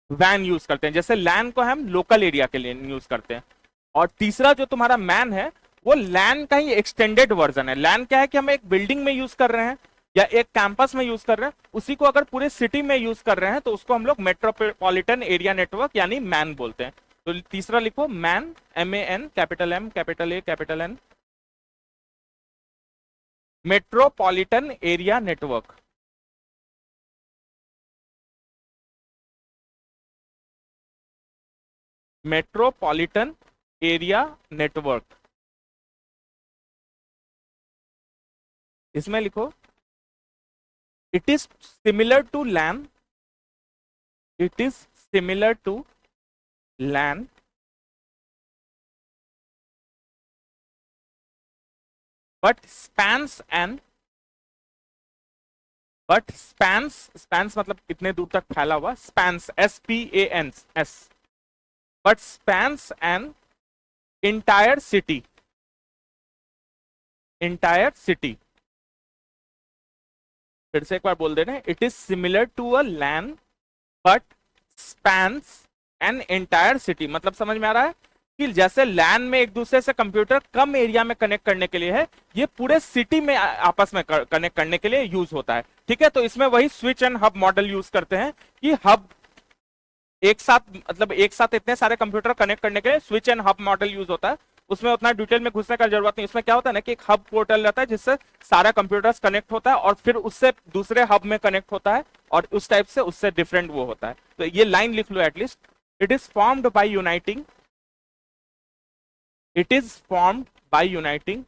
A: वैन यूज करते हैं। जैसे लैन को हम लोकल एरिया के लिए यूज करते हैं। और तीसरा जो तुम्हारा मैन है वो लैन का ही एक्सटेंडेड वर्जन है। लैन क्या है कि हम एक बिल्डिंग में यूज कर रहे हैं या एक कैंपस में यूज कर रहे हैं, उसी को अगर पूरे सिटी में यूज कर रहे हैं तो उसको हम लोग मेट्रोपॉलिटन एरिया नेटवर्क यानी मैन बोलते हैं। तो तीसरा लिखो MAN, MAN, capital M, capital A, capital N, metropolitan area network. Metropolitan area network इसमें लिखो it is similar to LAN, it is similar to LAN but spans मतलब इतने दूर तक फैला हुआ, spans SPANS, but spans an entire city, फिर से एक बार बोल दे रहे हैं, it is similar to a LAN but spans an entire city. मतलब समझ में आ रहा है कि जैसे लैन में एक दूसरे से कंप्यूटर कम एरिया में कनेक्ट करने के लिए है, ये पूरे सिटी में आपस में कनेक्ट करने के लिए यूज होता है। ठीक है, तो इसमें वही switch and hub model use करते हैं कि हब एक साथ मतलब एक साथ इतने सारे कंप्यूटर कनेक्ट करने के लिए switch and hub model use होता है। उसमें उतना डिटेल में घुसने का जरूरत नहीं। उसमें क्या होता है ना कि एक हब पोर्टल रहता है जिससे सारा कंप्यूटर्स कनेक्ट होता है और फिर उससे दूसरे हब में कनेक्ट होता है और उस टाइप से उससे डिफरेंट वो होता है। तो ये लाइन लिख लो at least, it is formed by uniting, it is formed by uniting.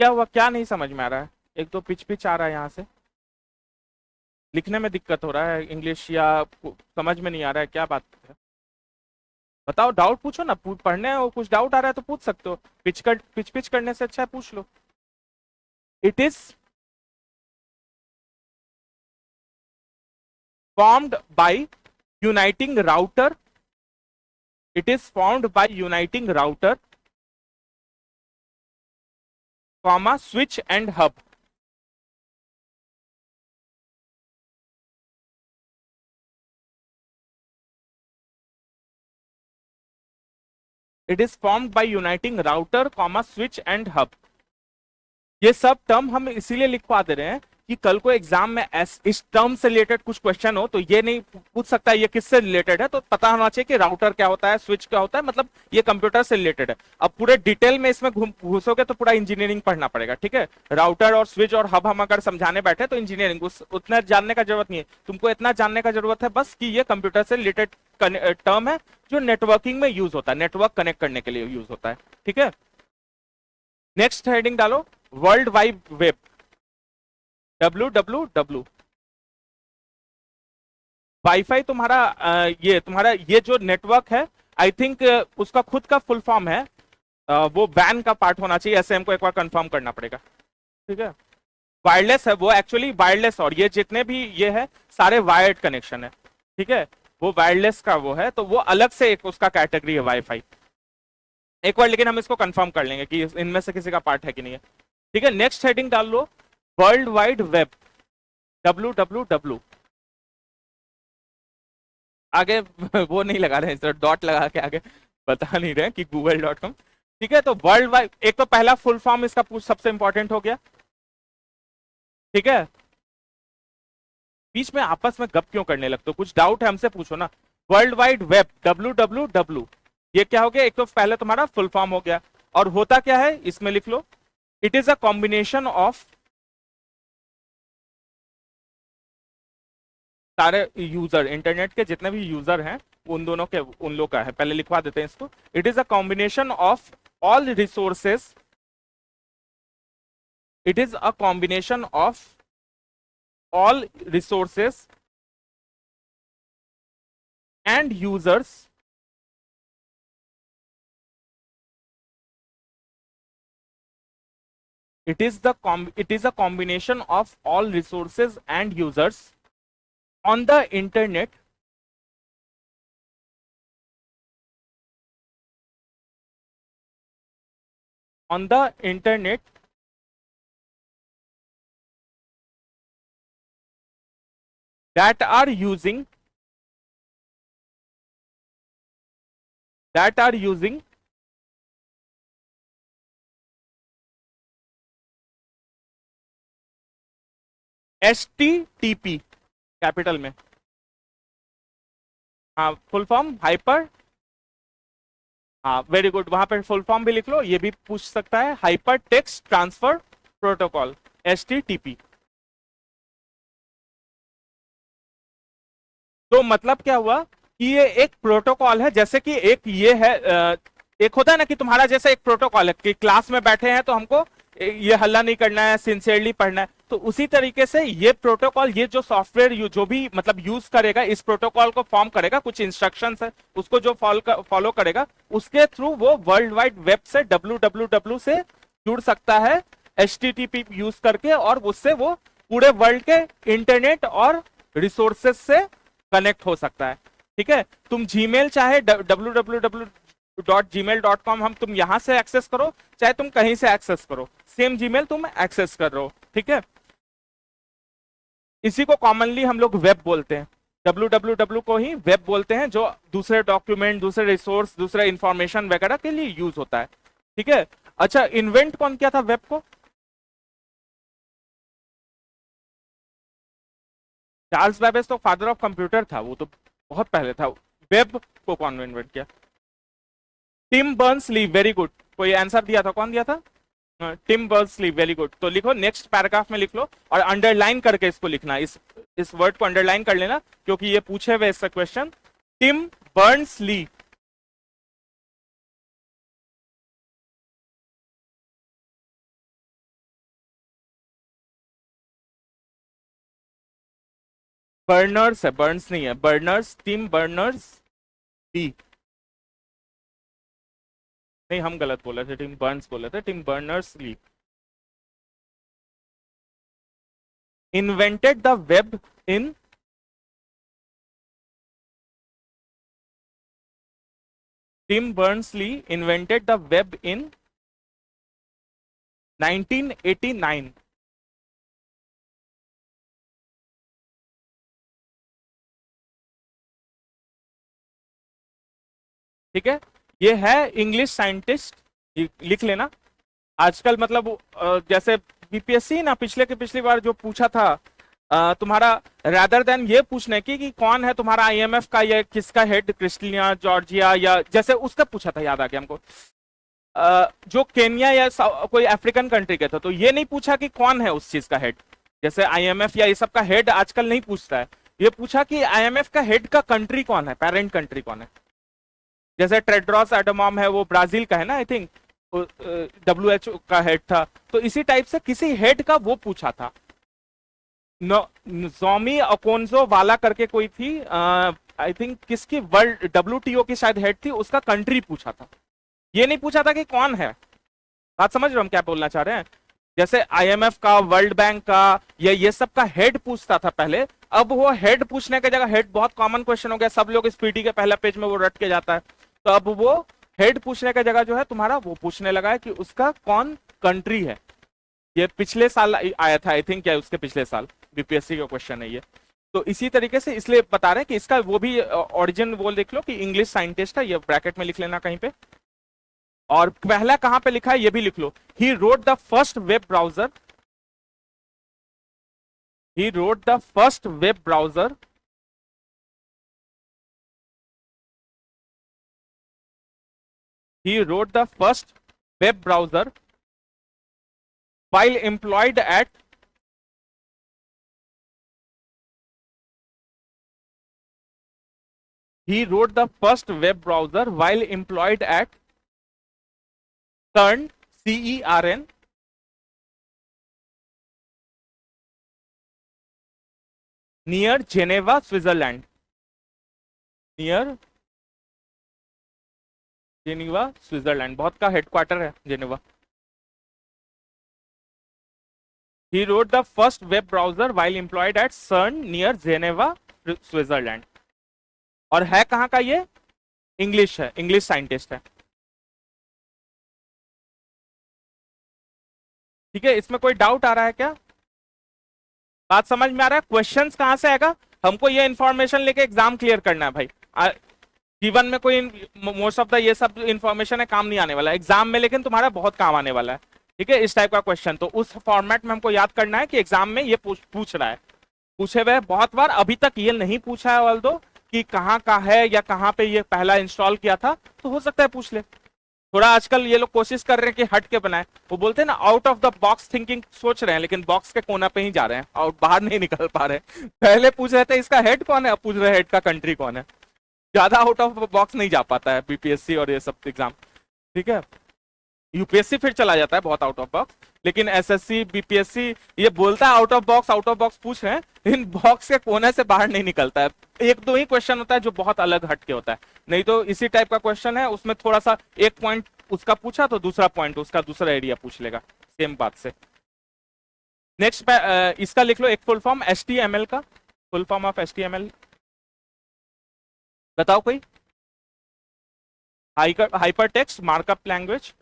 A: क्या हुआ, क्या नहीं समझ में आ रहा है? एक तो पिच आ रहा है यहाँ से, लिखने में दिक्कत हो रहा है इंग्लिश या समझ में नहीं आ रहा है, क्या बात है बताओ? डाउट पूछो ना, पढ़ने और कुछ डाउट आ रहा है तो पूछ सकते हो। पिच करने से अच्छा है पूछ लो। It is formed by uniting router, it is formed by uniting router comma switch and hub. It is formed by uniting router comma switch and hub. ये सब टर्म हम इसीलिए लिखवा दे रहे हैं कि कल को एग्जाम में इस टर्म से रिलेटेड कुछ क्वेश्चन हो तो ये नहीं पूछ सकता ये किससे रिलेटेड है, तो पता होना चाहिए कि राउटर क्या होता है, स्विच क्या होता है, मतलब ये कंप्यूटर से रिलेटेड है। अब पूरे डिटेल में इसमें घुसोगे तो पूरा इंजीनियरिंग पढ़ना पड़ेगा। ठीक है, राउटर और स्विच और हब हम अगर समझाने बैठे तो इंजीनियरिंग उतना जानने का जरूरत नहीं है। तुमको इतना जानने का जरूरत है बस कि ये कंप्यूटर से रिलेटेड टर्म है जो नेटवर्किंग में यूज होता है, नेटवर्क कनेक्ट करने के लिए यूज होता है। ठीक है, नेक्स्ट हेडिंग डालो, world wide web, www। Wifi तुम्हारा ये जो नेटवर्क है आई थिंक उसका खुद का फुल फॉर्म है, वो वैन का पार्ट होना चाहिए, ऐसे हमको एक बार कंफर्म करना पड़ेगा। ठीक है, वायरलेस है वो, एक्चुअली वायरलेस, और ये जितने भी ये है सारे वायर्ड कनेक्शन है। ठीक है, वो वायरलेस का वो है तो वो अलग से एक उसका कैटेगरी है वाईफाई एक बार, लेकिन हम इसको कंफर्म कर लेंगे कि इनमें से किसी का पार्ट है कि नहीं है। ठीक है, नेक्स्ट हेडिंग डाल लो, वर्ल्ड वाइड वेब, www। आगे वो नहीं लगा रहे हैं, डॉट लगा के आगे बता नहीं रहे कि google.com। ठीक है, तो वर्ल्ड वाइड, एक तो पहला फुल फॉर्म इसका सबसे इंपॉर्टेंट हो गया। ठीक है, बीच में आपस में गप क्यों करने लगते हो, कुछ डाउट है हमसे पूछो ना। वर्ल्ड वाइड वेब, WWW, ये क्या हो गया, एक तो पहले तुम्हारा फुल फॉर्म हो गया, और होता क्या है इसमें लिख लो, it is a combination of सारे यूजर, इंटरनेट के जितने भी यूजर हैं उन दोनों के, उन लोग का है, पहले लिखवा देते हैं इसको। It is a combination of all resources, it is a combination of all resources and users it is a combination of all resources and users on the internet on the internet that are using HTTP capital में। हाँ, full form hyper, हाँ very good, वहां पर full form भी लिख लो, ये भी पूछ सकता है, hyper text transfer protocol, HTTP। तो मतलब क्या हुआ कि ये एक प्रोटोकॉल है, जैसे कि एक ये है, एक होता है ना कि तुम्हारा जैसे एक प्रोटोकॉल है कि क्लास में बैठे हैं तो हमको ये हल्ला नहीं करना है, सिंसियरली पढ़ना है, तो उसी तरीके से ये प्रोटोकॉल, ये जो सॉफ्टवेयर जो भी मतलब यूज करेगा इस प्रोटोकॉल को फॉर्म करेगा, कुछ इंस्ट्रक्शंस है उसको जो फॉलो करेगा, उसके थ्रू वो वर्ल्ड वाइड वेब से WWW से जुड़ सकता है HTTP यूज करके, और उससे वो पूरे वर्ल्ड के इंटरनेट और रिसोर्सेस से कनेक्ट हो सकता है। ठीक है, तुम जीमेल चाहे www.gmail.com हम तुम यहां से एक्सेस करो, चाहे तुम कहीं से एक्सेस करो, सेम जीमेल तुम एक्सेस कर रहे हो। ठीक है, इसी को कॉमनली हम लोग वेब बोलते हैं, WWW को ही वेब बोलते हैं, जो दूसरे डॉक्यूमेंट, दूसरे रिसोर्स, दूसरे इंफॉर्मेशन वगैरह के लिए यूज होता है। ठीक है, अच्छा इन्वेंट कौन किया था वेब को? चार्ल्स बेबेज तो फादर ऑफ कंप्यूटर था, वो तो बहुत पहले था। वेब को कौन इन्वेंट किया? टिम बर्न्स ली, वेरी गुड। कोई आंसर दिया था, कौन दिया था? टिम बर्न्स ली, वेरी गुड। तो लिखो, नेक्स्ट पैराग्राफ में लिख लो, और अंडरलाइन करके इसको लिखना, इस वर्ड को अंडरलाइन कर लेना, क्योंकि ये पूछे हुए इसका क्वेश्चन। टिम बर्न्स ली, बर्नर्स है, बर्न्स नहीं है, बर्नर्स, टिम बर्नर्स ली। नहीं, हम गलत बोले थे, टिम बर्न्स बोले थे, Tim Berners Lee invented the web in Tim Burns Lee invented the web in 1989। ठीक है, ये है इंग्लिश साइंटिस्ट, लिख लेना। आजकल मतलब जैसे बीपीएससी ना पिछले के पिछली बार जो पूछा था तुम्हारा, रादर देन ये पूछने की कि कौन है तुम्हारा IMF का या किसका हेड, क्रिस्टलिना जॉर्जिया, या जैसे उसका पूछा था, याद आ गया हमको, जो केन्या या कोई अफ्रीकन कंट्री के थे, तो ये नहीं पूछा कि कौन है उस चीज का हेड, जैसे IMF या ये सब का हेड आजकल नहीं पूछता है, ये पूछा कि IMF का हेड का कंट्री कौन है, पेरेंट कंट्री कौन है। जैसे टेड्रोस एडमॉम है, वो ब्राजील का है ना, आई थिंक WHO का हेड था, तो इसी टाइप से किसी हेड का वो पूछा था। नोजोमी ओकोंजो वाला करके कोई थी, आई थिंक किसकी, वर्ल्ड WTO की शायद हेड थी, उसका कंट्री पूछा था, ये नहीं पूछा था कि कौन है। बात समझ रहे हो हम क्या बोलना चाह रहे हैं? जैसे IMF का, वर्ल्ड बैंक का, ये सब का हेड पूछता था पहले, अब वो हेड पूछने की जगह, हेड बहुत कॉमन क्वेश्चन हो गया, सब लोग इस पीटी के पहला पेज में वो रट के जाता है, तो अब वो हेड पूछने की जगह जो है तुम्हारा वो पूछने लगा है कि उसका कौन कंट्री है। ये पिछले साल आया था आई थिंक, या उसके पिछले साल, बीपीएससी का क्वेश्चन है ये। तो इसी तरीके से इसलिए बता रहे हैं कि इसका वो भी ओरिजिन वो लिख लो कि इंग्लिश साइंटिस्ट है, ये ब्रैकेट में लिख लेना कहीं पे। और पहला कहां पे लिखा है ये भी लिख लो, he wrote the first web browser, he wrote the first web browser he wrote the first web browser while employed at he wrote the first web browser while employed at CERN, CERN, near Geneva, Switzerland, near Geneva Switzerland, बहुत का headquarter है Geneva. He wrote the first web browser while employed at CERN near Geneva, Switzerland। और है कहां का ये? English है, English scientist है। ठीक है, इसमें कोई डाउट आ रहा है क्या? बात समझ में आ रहा है? क्वेश्चंस कहां से आएगा? हमको ये इंफॉर्मेशन लेके एग्जाम क्लियर करना है भाई। जीवन में कोई मोस्ट ऑफ द ये सब इंफॉर्मेशन है काम नहीं आने वाला एग्जाम में, लेकिन तुम्हारा बहुत काम आने वाला है। ठीक है, इस टाइप का क्वेश्चन तो उस फॉर्मेट में हमको याद करना है कि एग्जाम में ये पूछ रहा है। पूछे हुए बहुत बार, अभी तक ये नहीं पूछा है ऑल्दो कि कहाँ का है या कहाँ पे ये पहला इंस्टॉल किया था, तो हो सकता है पूछ ले। थोड़ा आजकल ये लोग कोशिश कर रहे हैं कि हट के बनाए, वो बोलते हैं ना out of the box thinking सोच रहे हैं, लेकिन बॉक्स के कोना पे ही जा रहे हैं और बाहर नहीं निकल पा रहे। पहले पूछ रहे थे इसका हेड कौन है, अब पूछ रहे हेड का कंट्री कौन है। ज्यादा आउट ऑफ बॉक्स नहीं जा पाता है बीपीएससी और ये सब एग्जाम। ठीक है, यूपीएससी फिर चला जाता है बहुत आउट ऑफ बॉक्स, लेकिन एसएससी बीपीएससी ये बोलता है आउट ऑफ बॉक्स पूछ रहे हैं, लेकिन बॉक्स के कोने से बाहर नहीं निकलता है। एक दो ही क्वेश्चन होता है जो बहुत अलग हटके होता है, नहीं तो इसी टाइप का क्वेश्चन है, उसमें थोड़ा सा एक पॉइंट उसका पूछा तो दूसरा पॉइंट उसका दूसरा एरिया पूछ लेगा सेम बात से। नेक्स्ट इसका लिख लो एक फुल फॉर्म एचटीएमएल का, फुल फॉर्म ऑफ एचटीएमएल बताओ कोई? Hyper text markup language.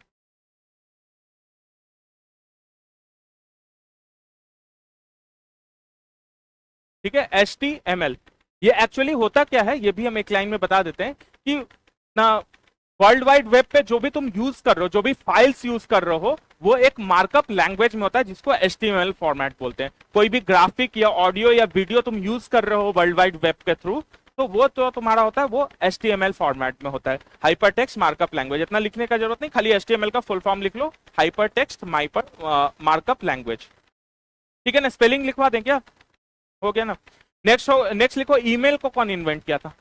A: ठीक है, HTML ये एक्चुअली होता क्या है ये भी हम एक लाइन में बता देते हैं कि ना वर्ल्ड वाइड वेब पे जो भी तुम यूज कर रहे हो, जो भी फाइल्स यूज कर रहे हो, वो एक मार्कअप लैंग्वेज में होता है जिसको HTML फॉर्मेट बोलते हैं। कोई भी ग्राफिक या ऑडियो या वीडियो तुम यूज कर रहे हो वर्ल्ड वाइड वेब के थ्रू, तो वो तो तुम्हारा होता है वो HTML फॉर्मेट में होता है, हाइपर टेक्स्ट मार्कअप लैंग्वेज। इतना लिखने का जरूरत नहीं, खाली HTML का फुल फॉर्म लिख लो, हाइपर टेक्स्ट मार्कअप लैंग्वेज। ठीक है ना, स्पेलिंग लिखवा दें क्या? हो गया ना। नेक्स्ट लिखो, ईमेल को कौन इन्वेंट किया था?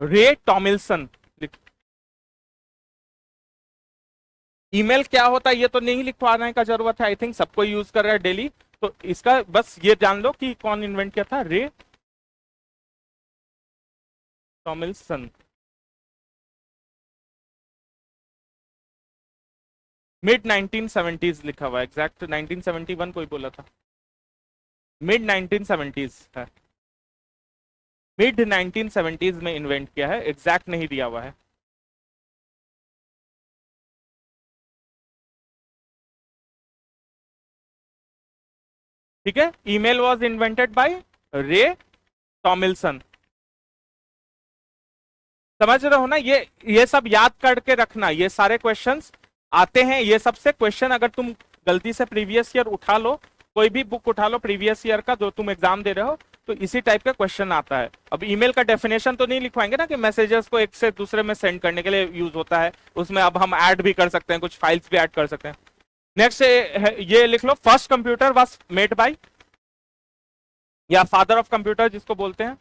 A: रे टॉमिल्सन। ईमेल क्या होता है ये तो नहीं लिखवाने का जरूरत है, आई थिंक सबको यूज कर रहा है डेली, तो इसका बस ये जान लो कि कौन इन्वेंट किया था, रे टॉमिल्सन। मिड 1970s लिखा हुआ है, एग्जैक्ट 1971 कोई बोला था, मिड 1970s है, मिड 1970s में इन्वेंट किया है, एग्जैक्ट नहीं दिया हुआ है। ठीक है, ईमेल वॉज इन्वेंटेड बाय रे टॉमिल्सन। समझ रहे हो ना? ये सब याद करके रखना, ये सारे क्वेश्चंस आते हैं, ये सबसे क्वेश्चन अगर तुम गलती से प्रीवियस ईयर उठा लो, कोई भी बुक उठा लो प्रीवियस ईयर का जो तुम एग्जाम दे रहे हो, तो इसी टाइप का क्वेश्चन आता है। अब ईमेल का डेफिनेशन तो नहीं लिखवाएंगे ना कि मैसेजेस को एक से दूसरे में सेंड करने के लिए यूज होता है, उसमें अब हम ऐड भी कर सकते हैं, कुछ फाइल्स भी ऐड कर सकते हैं। नेक्स्ट ये लिख लो, first computer was made by, या फादर ऑफ कंप्यूटर जिसको बोलते हैं।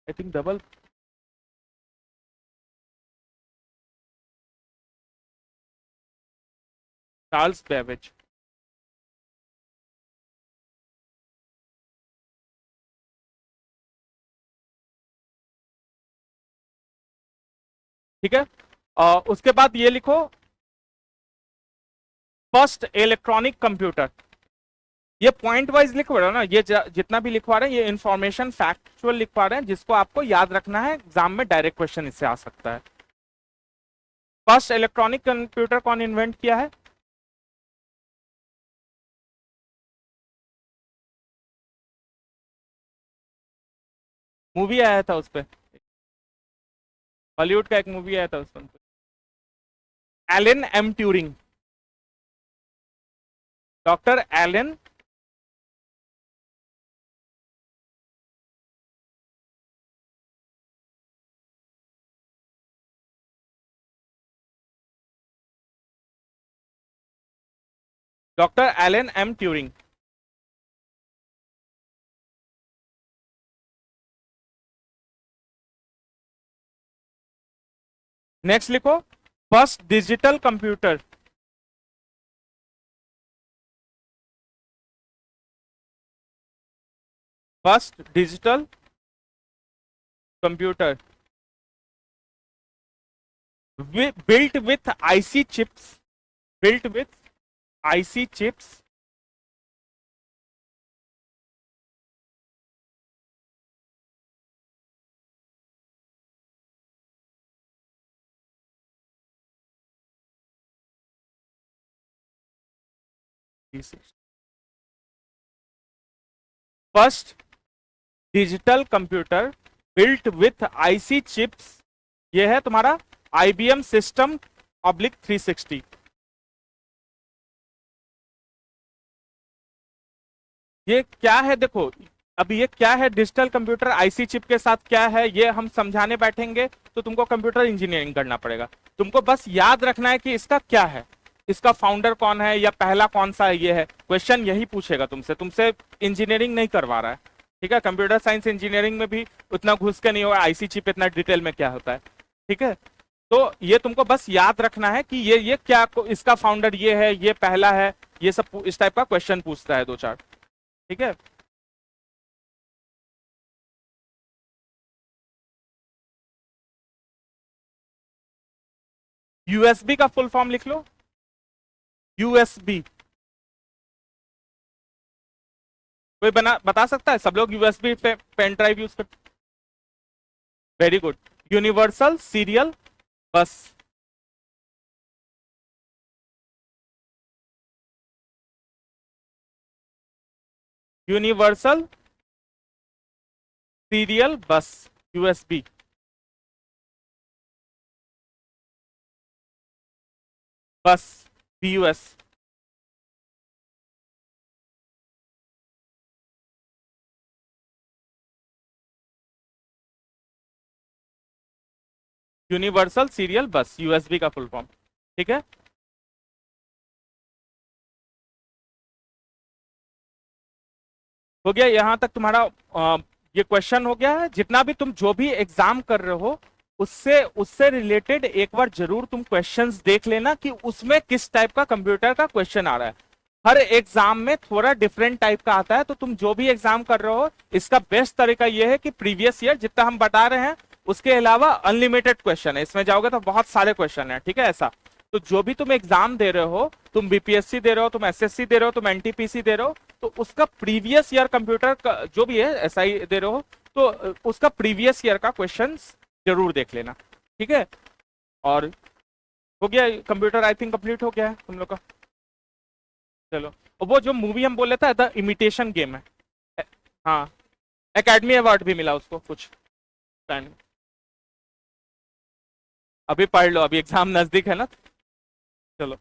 A: I think double, Charles Babbage. ठीक है, उसके बाद ये लिखो, फर्स्ट इलेक्ट्रॉनिक कंप्यूटर। ये पॉइंट वाइज लिखवा रहे हो ना, ये जितना भी लिखवा रहे हैं ये इंफॉर्मेशन फैक्चुअल लिखवा रहे हैं, जिसको आपको याद रखना है, एग्जाम में डायरेक्ट क्वेश्चन इससे आ सकता है। फर्स्ट इलेक्ट्रॉनिक कंप्यूटर कौन इन्वेंट किया है? मूवी आया था उस पर, हॉलीवुड का एक मूवी आया था उस पर, Alan M Turing, doctor Alan doctor Alan M Turing. Next लिखो, first digital computer. First digital computer built with IC chips, built with IC chips, first digital computer built with IC chips, ये है तुम्हारा IBM system oblique 360। ये क्या है देखो, अभी ये क्या है डिजिटल कंप्यूटर आईसी चिप के साथ क्या है, ये हम समझाने बैठेंगे तो तुमको कंप्यूटर इंजीनियरिंग करना पड़ेगा। तुमको बस याद रखना है कि इसका क्या है, इसका फाउंडर कौन है या पहला कौन सा है, ये है क्वेश्चन, यही पूछेगा तुमसे। तुमसे इंजीनियरिंग नहीं करवा रहा है, ठीक है? कंप्यूटर साइंस इंजीनियरिंग में भी उतना घुस के नहीं होगा, आईसी चिप इतना डिटेल में क्या होता है, ठीक है? तो ये तुमको बस याद रखना है कि ये क्या, इसका फाउंडर ये है, ये पहला है, ये सब इस टाइप का क्वेश्चन पूछता है दो चार, ठीक है? यूएसबी का फुल फॉर्म लिख लो, यूएसबी। कोई बता सकता है? सब लोग यूएसबी पे पेन ड्राइव यूज करते? वेरी गुड, यूनिवर्सल सीरियल बस। यूनिवर्सल सीरियल बस, यूएसबी। बस, BUS। यूनिवर्सल सीरियल बस, यूएसबी का फुल फॉर्म, ठीक है? हो गया यहां तक तुम्हारा ये क्वेश्चन हो गया है। जितना भी तुम जो भी एग्जाम कर रहे हो उससे उससे रिलेटेड एक बार जरूर तुम क्वेश्चंस देख लेना कि उसमें किस टाइप का कंप्यूटर का क्वेश्चन आ रहा है। हर एग्जाम में थोड़ा डिफरेंट टाइप का आता है, तो तुम जो भी एग्जाम कर रहे हो इसका बेस्ट तरीका यह है कि प्रीवियस ईयर जितना हम बता रहे हैं उसके अलावा अनलिमिटेड क्वेश्चन है, इसमें जाओगे तो बहुत सारे क्वेश्चन है, ठीक है? ऐसा तो जो भी तुम एग्जाम दे रहे हो, तुम बीपीएससी दे रहे हो, तुम एसएससी दे रहे हो, तुम एनटीपीसी दे रहे हो, तो उसका प्रीवियस ईयर कंप्यूटर का जो भी है एसआई दे रहे हो तो उसका प्रीवियस ईयर का क्वेश्चन जरूर देख लेना, ठीक है? और हो गया कंप्यूटर, आई थिंक कंप्लीट हो गया है तुम लोग का। चलो, और वो जो मूवी हम बोले था द इमिटेशन गेम है, हाँ, एकेडमी अवार्ड भी मिला उसको कुछ टाइम। अभी पढ़ लो, अभी एग्जाम नजदीक है ना। चलो।